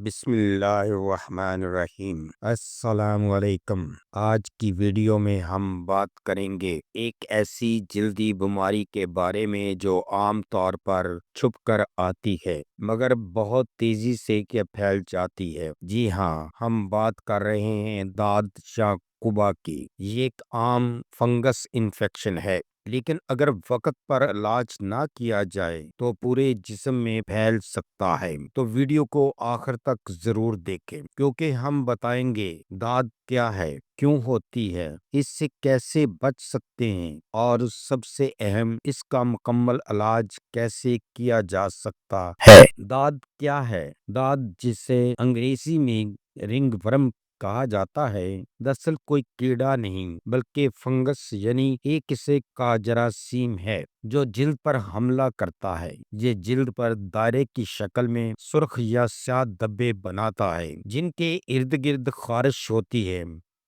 بسم اللہ الرحمن الرحیم۔ السلام علیکم۔ آج کی ویڈیو میں ہم بات کریں گے ایک ایسی جلدی بیماری کے بارے میں جو عام طور پر چھپ کر آتی ہے مگر بہت تیزی سے پھیل جاتی ہے۔ جی ہاں، ہم بات کر رہے ہیں داد یا قبا کی۔ یہ ایک عام فنگس انفیکشن ہے، لیکن اگر وقت پر علاج نہ کیا جائے تو پورے جسم میں پھیل سکتا ہے۔ تو ویڈیو کو آخر تک ضرور دیکھیں، کیونکہ ہم بتائیں گے داد کیا ہے، کیوں ہوتی ہے، اس سے کیسے بچ سکتے ہیں، اور سب سے اہم اس کا مکمل علاج کیسے کیا جا سکتا ہے۔ داد کیا ہے؟ داد، جسے انگریزی میں رنگ ورم کہا جاتا ہے، دراصل کوئی کیڑا نہیں بلکہ فنگس یعنی ایک قسم کا جراثیم ہے جو جلد پر حملہ کرتا ہے۔ یہ جلد پر دائرے کی شکل میں سرخ یا سیاہ دھبے بناتا ہے جن کے ارد گرد خارش ہوتی ہے۔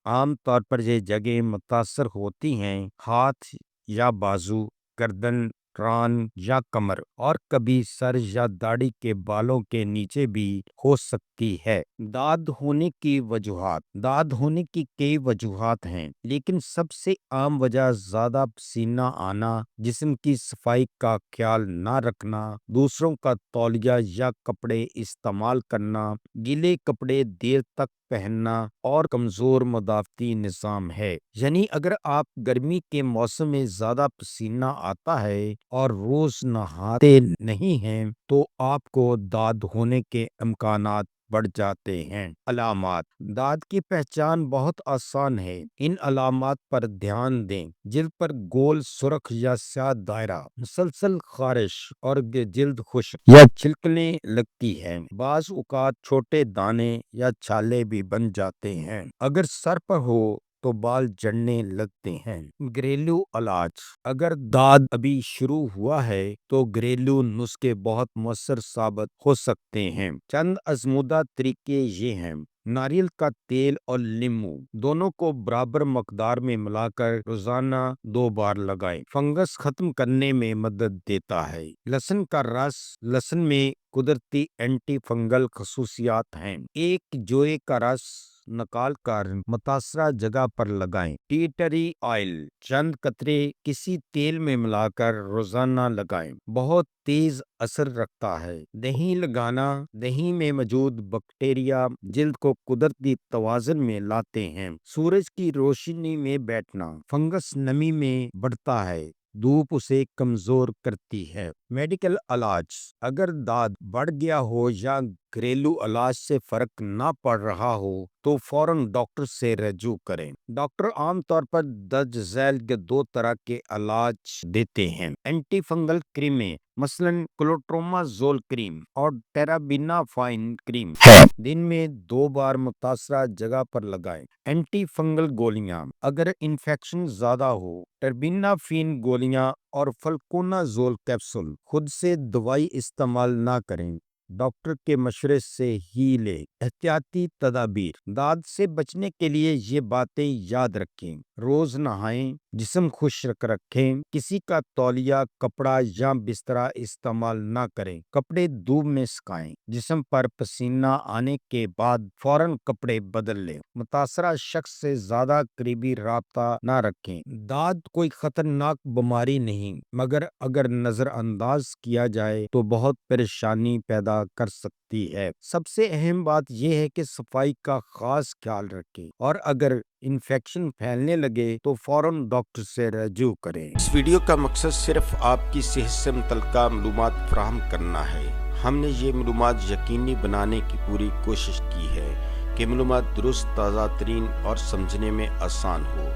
عام طور پر یہ جگہیں متاثر ہوتی ہیں ہاتھ یا بازو، گردن، ران یا کمر، اور کبھی سر یا داڑھی کے بالوں کے نیچے بھی ہو سکتی ہے۔ داد ہونے کی وجوہات۔ داد ہونے کی کئی وجوہات ہیں، لیکن سب سے عام وجہ زیادہ پسینہ آنا، جسم کی صفائی کا خیال نہ رکھنا، دوسروں کا تولیہ یا کپڑے استعمال کرنا، گیلے کپڑے دیر تک پہننا، اور کمزور مدافعتی نظام ہے۔ یعنی اگر آپ گرمی کے موسم میں زیادہ پسینہ آتا ہے اور روز نہاتے نہیں ہیں تو آپ کو داد ہونے کے امکانات بڑھ جاتے ہیں۔ علامات۔ داد کی پہچان بہت آسان ہے۔ ان علامات پر دھیان دیں۔ جلد پر گول سرخ یا سیاہ دائرہ، مسلسل خارش، اور جلد خشک یا چھلکنے لگتی ہے۔ بعض اوقات چھوٹے دانے یا چھالے بھی بن جاتے ہیں۔ اگر سر پر ہو تو بال جھڑنے لگتے ہیں۔ گھریلو علاج۔ اگر داد ابھی شروع ہوا ہے تو گھریلو نسخے بہت مؤثر ثابت ہو سکتے ہیں۔ چند آزمودہ طریقے یہ ہیں: ناریل کا تیل اور لیموں دونوں کو برابر مقدار میں ملا کر روزانہ 2 بار لگائیں۔ فنگس ختم کرنے میں مدد دیتا ہے۔ لہسن کا رس۔ لہسن میں قدرتی اینٹی فنگل خصوصیات ہیں۔ ایک جوے کا رس نکال کر متاثرہ جگہ پر لگائیں۔ ٹی ٹری آئل چند قطرے کسی تیل میں ملا کر روزانہ لگائیں، بہت تیز اثر رکھتا ہے۔ دہی لگانا۔ دہی میں موجود بیکٹیریا جلد کو قدرتی توازن میں لاتے ہیں۔ سورج کی روشنی میں بیٹھنا۔ فنگس نمی میں بڑھتا ہے، دھوپ اسے کمزور کرتی ہے۔ میڈیکل علاج۔ اگر داد بڑھ گیا ہو یا گھریلو علاج سے فرق نہ پڑ رہا ہو تو فوراً ڈاکٹر سے رجوع کریں۔ ڈاکٹر عام طور پر درج ذیل کے 2 طرح کے علاج دیتے ہیں۔ اینٹی فنگل کریمیں مثلاً کلوٹرومازول کریم اور ٹیرابینافائن کریم ہے۔ دن میں 2 بار متاثرہ جگہ پر لگائیں۔ اینٹی فنگل گولیاں۔ اگر انفیکشن زیادہ ہو، ٹربینافین گولیاں اور فلکونازول کیپسول۔ خود سے دوائی استعمال نہ کریں، ڈاکٹر کے مشورے سے ہی لیں۔ احتیاطی تدابیر۔ داد سے بچنے کے لیے یہ باتیں یاد رکھیں: روز نہائیں، جسم خشک رکھیں، کسی کا تولیہ، کپڑا یا بستر استعمال نہ کریں، کپڑے دھوپ میں سکھائیں، جسم پر پسینہ آنے کے بعد فوراً کپڑے بدل لیں، متاثرہ شخص سے زیادہ قریبی رابطہ نہ رکھیں۔ داد کوئی خطرناک بیماری نہیں، مگر اگر نظر انداز کیا جائے تو بہت پریشانی پیدا کر سکتی ہے۔ سب سے اہم بات یہ ہے کہ صفائی کا خاص خیال رکھیں، اور اگر انفیکشن پھیلنے لگے تو فوراً ڈاکٹر سے رجوع کریں۔ اس ویڈیو کا مقصد صرف آپ کی صحت سے متعلقہ معلومات فراہم کرنا ہے۔ ہم نے یہ معلومات یقینی بنانے کی پوری کوشش کی ہے کہ معلومات درست، تازہ ترین اور سمجھنے میں آسان ہو۔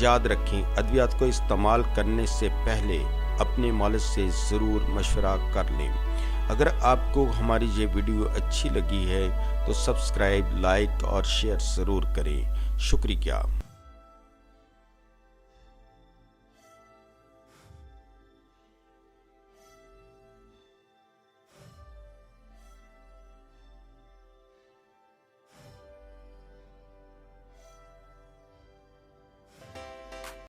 یاد رکھیں، ادویات کو استعمال کرنے سے پہلے اپنے مالج سے ضرور مشورہ کر لیں۔ اگر آپ کو ہماری یہ ویڈیو اچھی لگی ہے تو سبسکرائب، لائک اور شیئر ضرور کریں۔ شکریہ۔